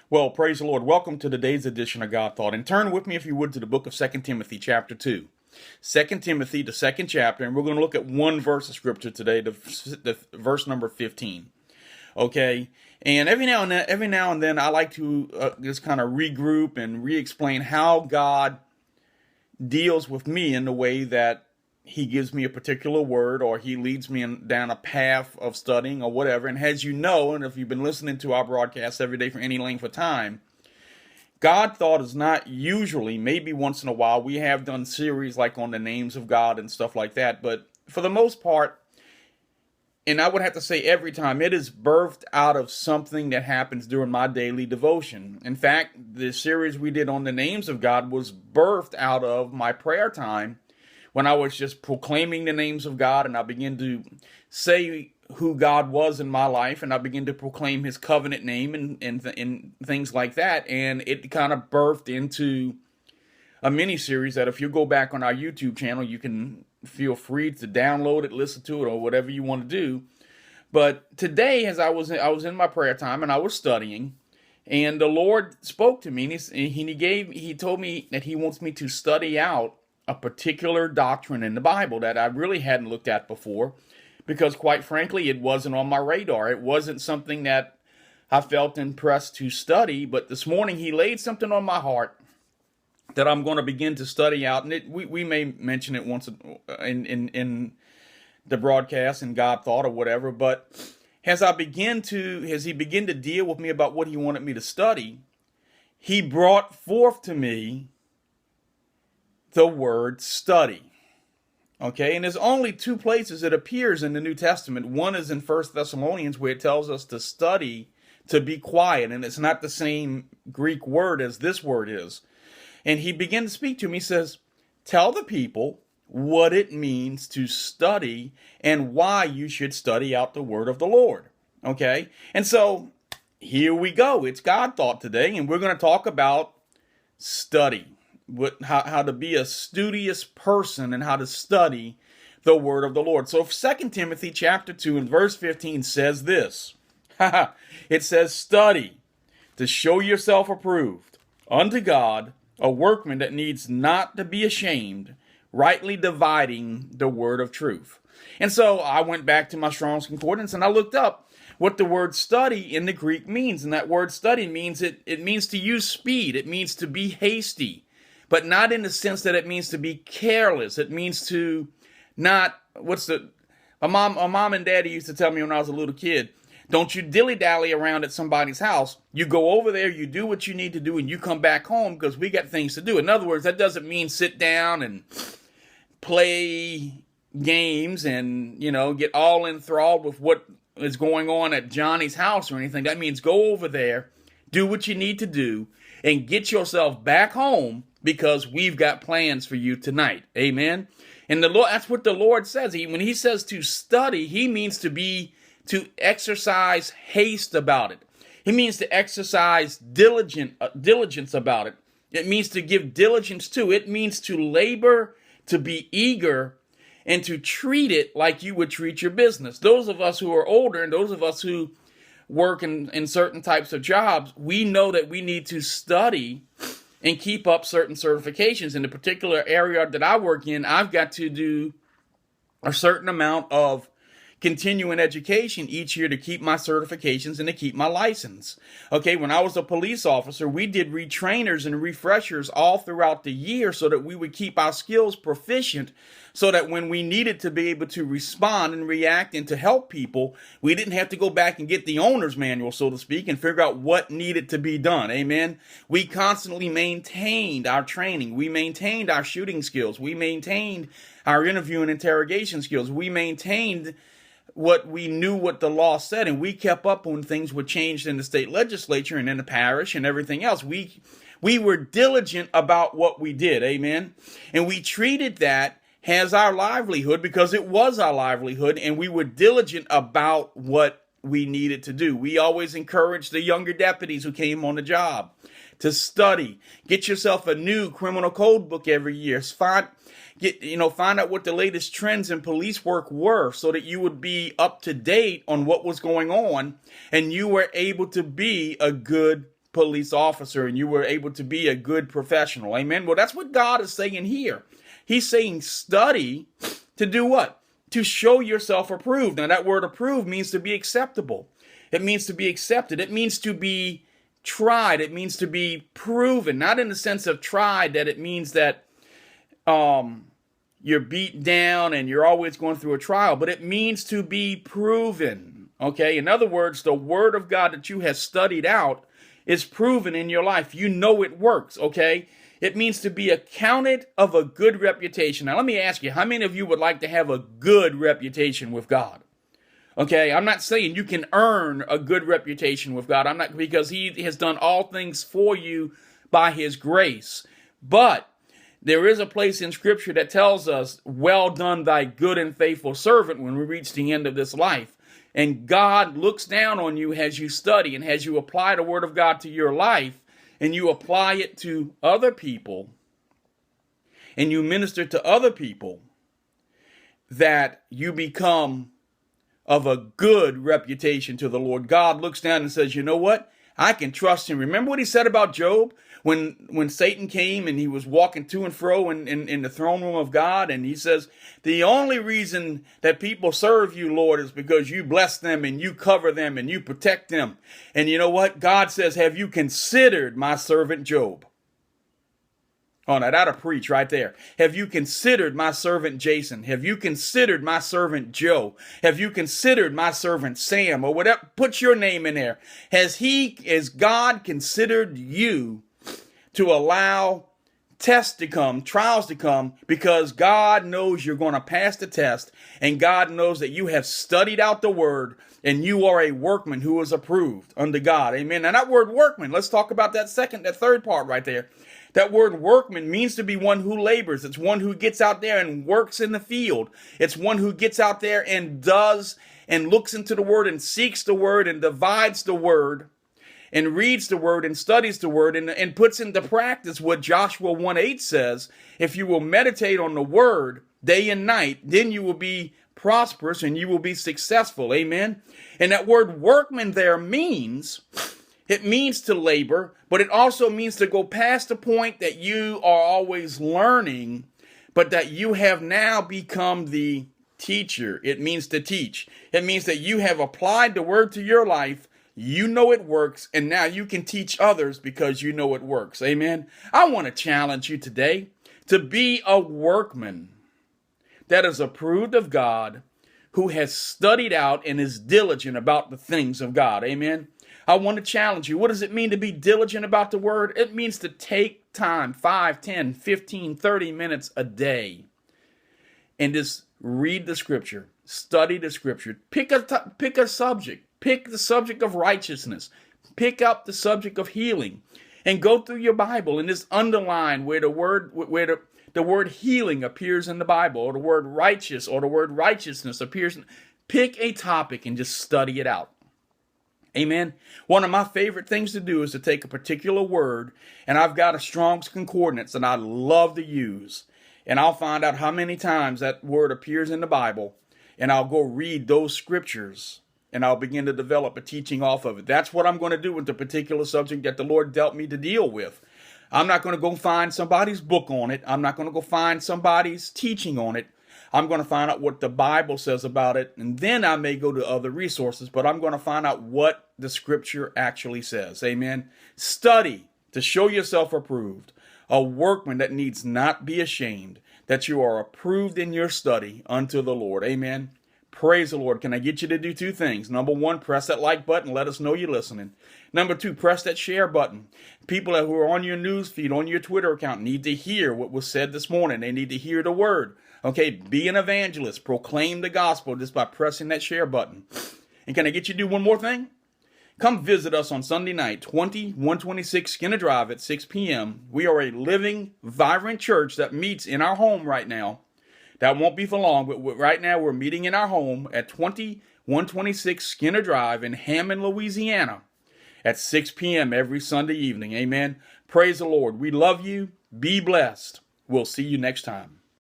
Well, praise the Lord. Welcome to today's edition of God Thought. And turn with me, if you would, to the book of Second Timothy, chapter 2. Second Timothy, the second chapter, and we're going to look at one verse of scripture today, the verse number 15. Okay? And every now and then, I like to just kind of regroup and re-explain how God deals with me in the way that he gives me a particular word, or he leads me down a path of studying or whatever. And as you know, and if you've been listening to our broadcasts every day for any length of time, God Thought is not usually, maybe once in a while, we have done series like on the names of God and stuff like that. But for the most part, and I would have to say every time, it is birthed out of something that happens during my daily devotion. In fact, the series we did on the names of God was birthed out of my prayer time when I was just proclaiming the names of God, and I began to say who God was in my life, and I began to proclaim his covenant name and things like that. And it kind of birthed into a mini series that if you go back on our YouTube channel, you can feel free to download it, listen to it, or whatever you want to do. But today, as I was in my prayer time and I was studying, and the Lord spoke to me, and he told me that he wants me to study out a particular doctrine in the Bible that I really hadn't looked at before, because quite frankly, it wasn't on my radar. It wasn't something that I felt impressed to study, but this morning he laid something on my heart that I'm going to begin to study out, and we may mention it once in the broadcast and God Thought or whatever, but as he began to deal with me about what he wanted me to study, he brought forth to me the word study. Okay, and there's only two places it appears in the New Testament. One is in 1 Thessalonians, where it tells us to study, to be quiet, and it's not the same Greek word as this word is. And he began to speak to me. He says, tell the people what it means to study and why you should study out the word of the Lord. Okay, and so here we go. It's God Thought today, and we're going to talk about study. How to be a studious person and how to study the word of the Lord. So 2 Timothy chapter 2 and verse 15 says this. It says, study to show yourself approved unto God, a workman that needs not to be ashamed, rightly dividing the word of truth. And so I went back to my Strong's Concordance and I looked up what the word study in the Greek means. And that word study means it means to use speed. It means to be hasty, but not in the sense that it means to be careless. It means to not, my mom and daddy used to tell me when I was a little kid, don't you dilly-dally around at somebody's house. You go over there, you do what you need to do, and you come back home because we got things to do. In other words, that doesn't mean sit down and play games and, get all enthralled with what is going on at Johnny's house or anything. That means go over there, do what you need to do, and get yourself back home, because we've got plans for you tonight. Amen. And that's what the Lord says. When he says to study, he means to exercise haste about it. He means to exercise diligence about it. It means to give diligence to. It means to labor, to be eager, and to treat it like you would treat your business. Those of us who are older and those of us who work in certain types of jobs, we know that we need to study and keep up certain certifications. In the particular area that I work in, I've got to do a certain amount of continuing education each year to keep my certifications and to keep my license. Okay, when I was a police officer, we did retrainers and refreshers all throughout the year so that we would keep our skills proficient, so that when we needed to be able to respond and react and to help people, we didn't have to go back and get the owner's manual, so to speak, and figure out what needed to be done. Amen. We constantly maintained our training. We maintained our shooting skills. We maintained our interview and interrogation skills. We maintained what we knew what the law said, and we kept up when things were changed in the state legislature and in the parish and everything else. We were diligent about what we did. Amen. And we treated that as our livelihood, because it was our livelihood, and we were diligent about what we needed to do. We always encouraged the younger deputies who came on the job to study. Get yourself a new criminal code book every year. Find out what the latest trends in police work were, so that you would be up to date on what was going on and you were able to be a good police officer and you were able to be a good professional. Amen. Well, that's what God is saying here. He's saying study to do what? To show yourself approved. Now, that word approved means to be acceptable. It means to be accepted. It means to be tried. It means to be proven. Not in the sense of tried, that it means that you're beat down and you're always going through a trial, but it means to be proven. Okay? In other words, the word of God that you have studied out is proven in your life. You know it works. Okay? It means to be accounted of a good reputation. Now, let me ask you, how many of you would like to have a good reputation with God? Okay, I'm not saying you can earn a good reputation with God. I'm not, because He has done all things for you by His grace. But there is a place in Scripture that tells us, well done, thy good and faithful servant, when we reach the end of this life. And God looks down on you as you study and as you apply the Word of God to your life, and you apply it to other people, and you minister to other people, that you become of a good reputation to the Lord. God looks down and says, you know what? I can trust him. Remember what he said about Job? When Satan came and he was walking to and fro in the throne room of God, and he says, the only reason that people serve you, Lord, is because you bless them and you cover them and you protect them. And you know what? God says, have you considered my servant Job? Oh, now that'll preach right there. Have you considered my servant Jason? Have you considered my servant Joe? Have you considered my servant Sam? Or whatever, put your name in there. Has God considered you to allow tests to come, trials to come, because God knows you're going to pass the test, and God knows that you have studied out the word, and you are a workman who is approved unto God. Amen. Now that word workman, let's talk about that third part right there. That word workman means to be one who labors. It's one who gets out there and works in the field. It's one who gets out there and does and looks into the word and seeks the word and divides the word and reads the word and studies the word and puts into practice what Joshua 1:8 says. If you will meditate on the word day and night, then you will be prosperous and you will be successful. Amen. And that word workman there means to labor, but it also means to go past the point that you are always learning, but that you have now become the teacher. It means to teach. It means that you have applied the word to your life. You know it works, and now you can teach others because you know it works. Amen. I want to challenge you today to be a workman that is approved of God, who has studied out and is diligent about the things of God. Amen. I want to challenge you. What does it mean to be diligent about the word? It means to take time, 5, 10, 15, 30 minutes a day, and just read the scripture, study the scripture, pick a subject. Pick the subject of righteousness. Pick up the subject of healing, and go through your Bible and just underline where the word healing appears in the Bible, or the word righteous or the word righteousness appears. Pick a topic and just study it out. Amen. One of my favorite things to do is to take a particular word, and I've got a Strong's Concordance that I love to use, and I'll find out how many times that word appears in the Bible, and I'll go read those scriptures, and I'll begin to develop a teaching off of it. That's what I'm going to do with the particular subject that the Lord dealt me to deal with. I'm not going to go find somebody's book on it. I'm not going to go find somebody's teaching on it. I'm going to find out what the Bible says about it, and then I may go to other resources, but I'm going to find out what the scripture actually says. Amen. Study to show yourself approved, a workman that needs not be ashamed, that you are approved in your study unto the Lord. Amen. Praise the Lord. Can I get you to do two things? Number one, press that like button. Let us know you're listening. Number two, press that share button. People who are on your news feed, on your Twitter account, need to hear what was said this morning. They need to hear the word. Okay, be an evangelist. Proclaim the gospel just by pressing that share button. And can I get you to do one more thing? Come visit us on Sunday night, 126 Skinner Drive at 6 p.m. We are a living, vibrant church that meets in our home right now. That won't be for long, but right now we're meeting in our home at 126 Skinner Drive in Hammond, Louisiana at 6 p.m. every Sunday evening. Amen. Praise the Lord. We love you. Be blessed. We'll see you next time.